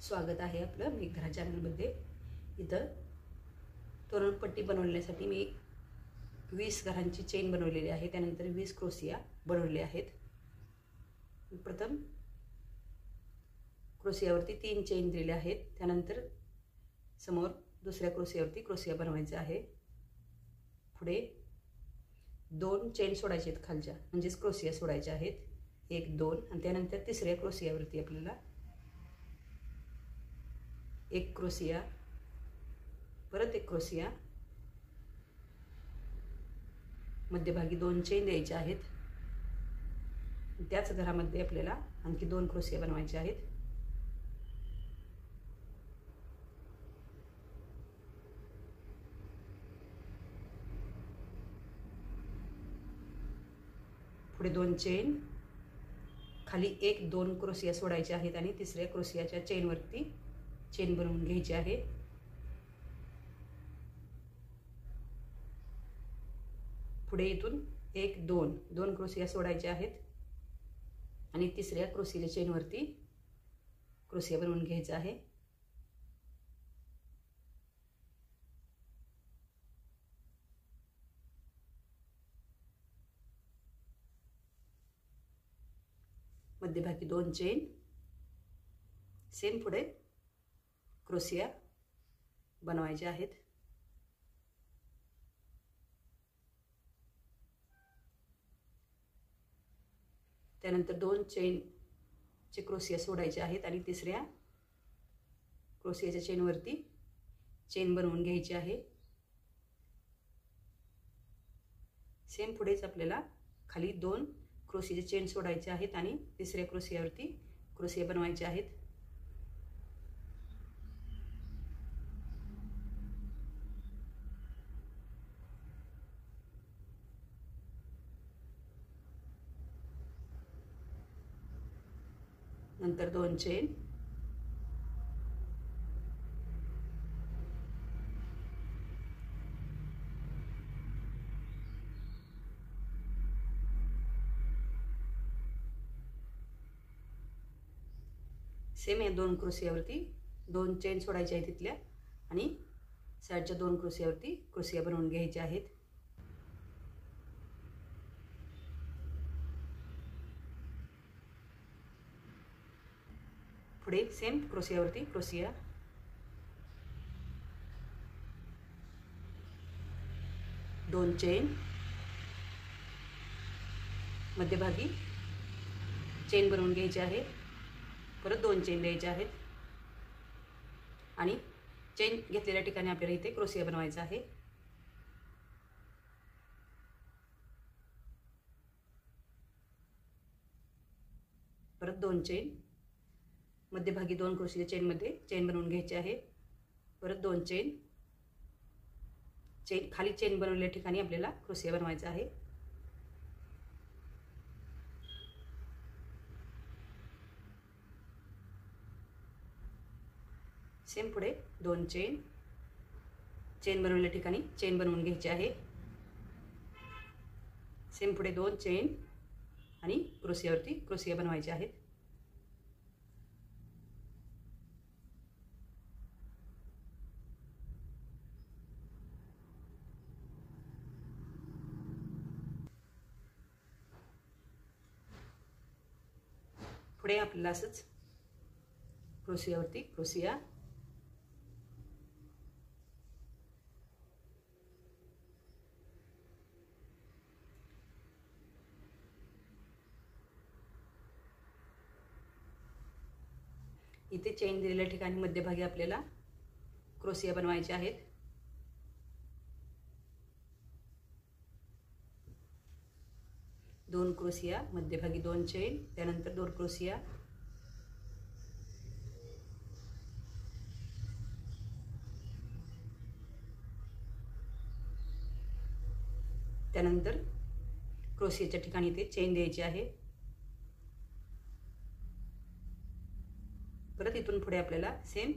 स्वागत आहे आपलं मेघधरा चॅनलमध्ये। इथं तोरणपट्टी बनवण्यासाठी मी 20 घरांची चेन बनवलेली आहे। त्यानंतर 20 क्रोसिया बनवलेले आहेत। प्रथम क्रोसियावरती 3 चेन दिलेले आहेत। त्यानंतर समोर दुसऱ्या क्रोसियावरती क्रोसिया बनवायचा आहे। पुढे 2 चेन सोडायचे आहेत खालच्या, म्हणजे क्रोसिया सोडायचे आहेत 1 2, आणि त्यानंतर तिसऱ्या क्रोसियावरती आपल्याला 1 क्रोसिया, परत 1 क्रोसिया, मध्यभागी 2 चेन द्यायचे आहेत। त्याच घरामध्ये आपल्याला आणखी 2 क्रोसिया बनवायचे आहेत। पुढे 2 चेन, खाली 1 2 क्रोसिया सोडायचे आहेत आणि तिसऱ्या क्रोसियाच्या चेनवरती चेन बनवून घ्यायची आहे। पुढे इथून 1 2 2 क्रोसिया सोडायचे आहेत आणि तिसऱ्या क्रोसियाच्या चेनवरती क्रोसिया बनवून घ्यायचा आहे। मध्यभागी 2 चेन, सेम पुढे क्रोसिया बनवायचे आहेत। त्यानंतर 2 चेनचे क्रोसिया सोडायचे आहेत आणि तिसऱ्या क्रोसियाच्या चेनवरती चेन बनवून घ्यायची आहे। सेम पुढेच आपल्याला खाली 2 क्रोसियाचे चेन सोडायचे आहेत आणि तिसऱ्या क्रोसियावरती क्रोसिया बनवायचे आहेत। नंतर 2 चेन, सेम या 2 क्रोसियावरती 2 चेन सोडायचे आहेत तिथल्या आणि साईडच्या 2 क्रोसियावरती क्रोसिया बनवून घ्यायचे आहेत। पुढे सेम क्रोसियावरती क्रोसिया, दोन चेन, मध्यभागी चेन बनवून घ्यायची आहे। परत 2 चेन द्यायचे आहेत आणि चेन घेतलेल्या ठिकाणी आपल्याला इथे क्रोसिया बनवायचा आहे। परत 2 चेन, मध्यभागी 2 क्रोसिया चेनमध्ये चेन बनवून घ्यायची आहे। परत 2 चेन, खाली चेन बनवलेल्या ठिकाणी आपल्याला क्रोसिया बनवायचा आहे। सेम पुढे 2 चेन, बनवलेल्या ठिकाणी चेन बनवून घ्यायची आहे। सेम पुढे 2 चेन आणि क्रोसियावरती क्रोसिया बनवायचे आहेत। पुढे आपल्याला असंच क्रोसियावरती क्रोसिया, इथे चेन दिलेल्या ठिकाणी मध्यभागी आपल्याला क्रोसिया बनवायचे आहेत। दोन क्रोसिया, मध्यभागी 2 चेन, त्यानंतर 2 क्रोसिया, त्यानंतर क्रोसियाच्या ठिकाणी इथे चेन द्यायची आहे। परत इथून पुढे आपल्याला सेम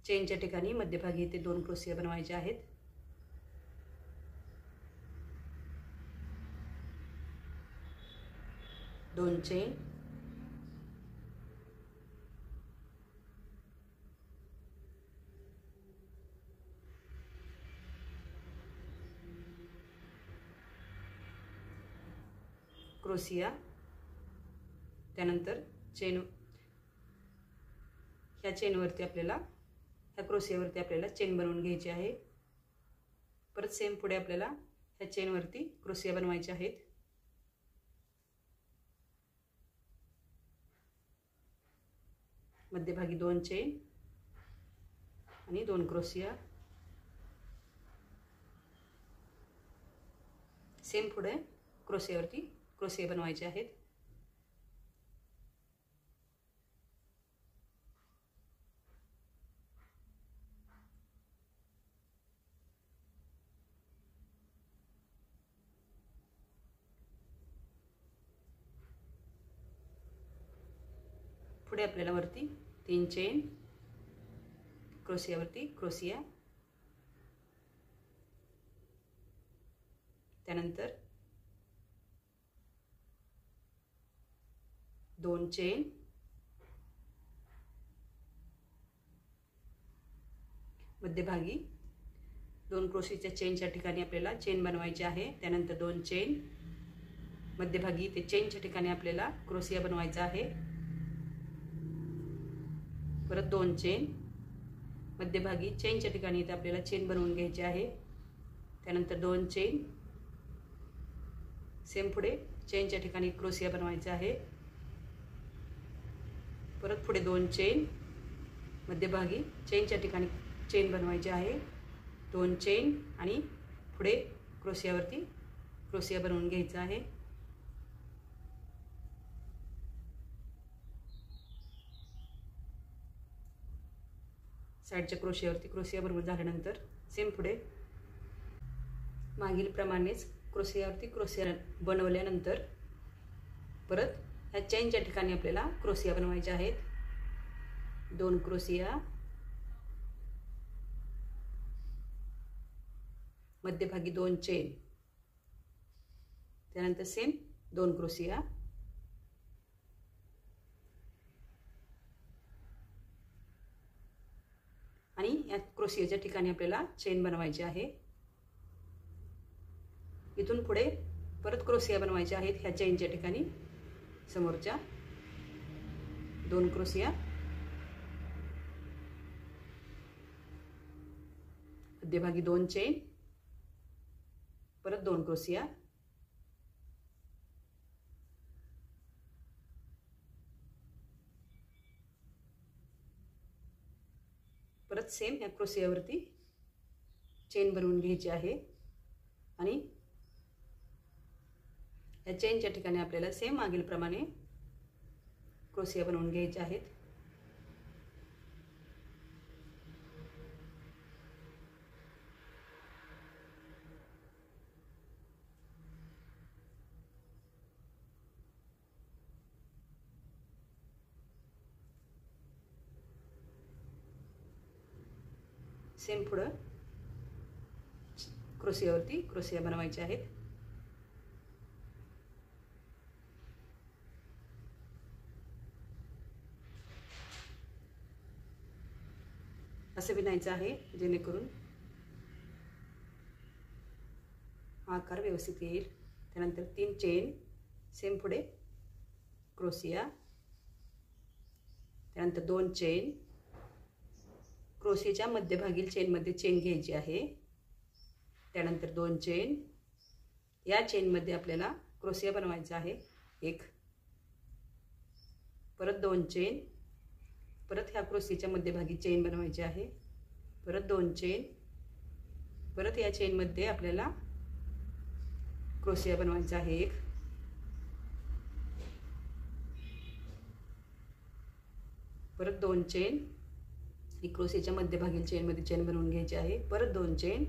चेनच्या ठिकाणी मध्यभागी इथे 2 क्रोसिया बनवायचे आहेत। 2 चेन, क्रोसिया, त्यानंतर चेन, ह्या चेनवरती आपल्याला, ह्या क्रोसियावरती आपल्याला चेन बनवून घ्यायची आहे। परत सेम पुढे आपल्याला ह्या चेनवरती क्रोसिया बनवायचे आहेत। मध्यभागी 2 चेन आणि 2 क्रोसिया, सेम पुढे क्रोसियावरती क्रोसिया बनवायचे आहेत। पुढे आपल्याला वरती 3 चेन, क्रोसियावरती क्रोसिया, त्यानंतर 2 चेन, मध्यभागी 2 क्रोशियाच्या चेनच्या ठिकाणी आपल्याला चेन बनवायची आहे। त्यानंतर 2 चेन, मध्यभागी ते चेनच्या ठिकाणी आपल्याला क्रोसिया बनवायचा आहे। परत 2 चेन, मध्यभागी चेनच्या ठिकाणी इथे आपल्याला चेन बनवून घ्यायची आहे। त्यानंतर 2 चेन, सेम पुढे चेनच्या ठिकाणी क्रोसिया बनवायचा आहे। परत पुढे 2 चेन, मध्यभागी चेनच्या ठिकाणी चेन बनवायची आहे। 2 चेन आणि पुढे क्रोसियावरती क्रोसिया बनवून घ्यायचा आहे। साइडच्या क्रोशियावरती क्रोसिया बनवून झाल्यानंतर सेम पुढे मागील प्रमाणेच क्रोसियावरती क्रोसिया बनवल्यानंतर परत ह्या चेनच्या ठिकाणी आपल्याला क्रोसिया बनवायचे आहेत। 2 क्रोसिया, मध्यभागी 2 चेन, त्यानंतर सेम 2 क्रोसिया, आणि या क्रोसियाच्या ठिकाणी आपल्याला चेन बनवायची आहे। इथून पुढे परत क्रोसिया बनवायचे आहेत ह्या चेनच्या ठिकाणी, समोरच्या 2 क्रोसिया, मध्यभागी 2 चेन, परत 2 क्रोसिया, परत सेम या क्रोसियावरती चेन बनवून घ्यायची आहे आणि या चेनच्या ठिकाणी आपल्याला सेम मागील प्रमाणे क्रोसिया बनवून घ्यायचे आहेत। सेम पुढे क्रोसियावरती क्रोसिया बनवायचे आहेत। असे विणायचे आहे जेणेकरून आकार व्यवस्थित येईल। त्यानंतर 3 चेन, सेम पुढे क्रोसिया, त्यानंतर 2 चेन, क्रोसियाच्या मध्यभागील चेनमध्ये चेन घ्यायची आहे। त्यानंतर 2 चेन, या चेनमध्ये आपल्याला क्रोसिया बनवायचा आहे 1, परत 2 चेन, परत ह्या क्रोसियाच्या मध्यभागी चेन बनवायची आहे, परत 2 चेन, परत या चेनमध्ये आपल्याला क्रोसिया बनवायचा आहे 1, परत 2 चेन, ही क्रोसियाच्या मध्यभागील चेनमध्ये चेन बनवून घ्यायची आहे, परत 2 चेन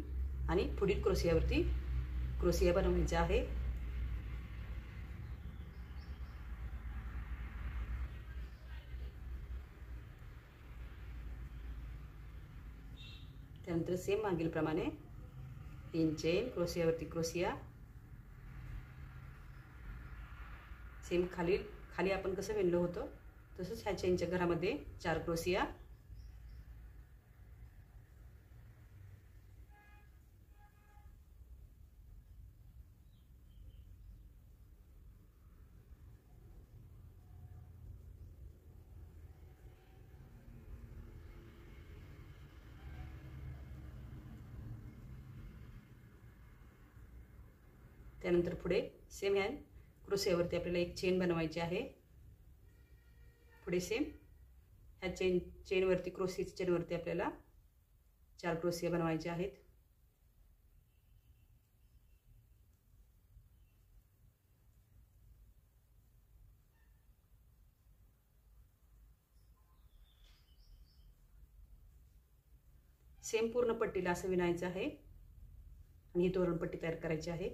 आणि पुढील क्रोसियावरती क्रोसिया बनवायचा आहे। त्यानंतर सेम मागील प्रमाणे 3 चेन, क्रोसियावरती क्रोसिया, सेम खाली आपण कसं विणलं होतं तसंच ह्या चेनच्या घरामध्ये 4 क्रोसिया, त्यानंतर पुढे सेम ह्या क्रोशियावरती आपल्याला एक चेन बनवायची आहे. पुढे सेम ह्या चेनवरती क्रोशियाच्या चेनवरती आपल्याला 4 क्रोशिया बनवायचे आहेत. सेम पूर्ण पट्टीला असं विणायचं आहे आणि ही तोरणपट्टी तयार करायची आहे.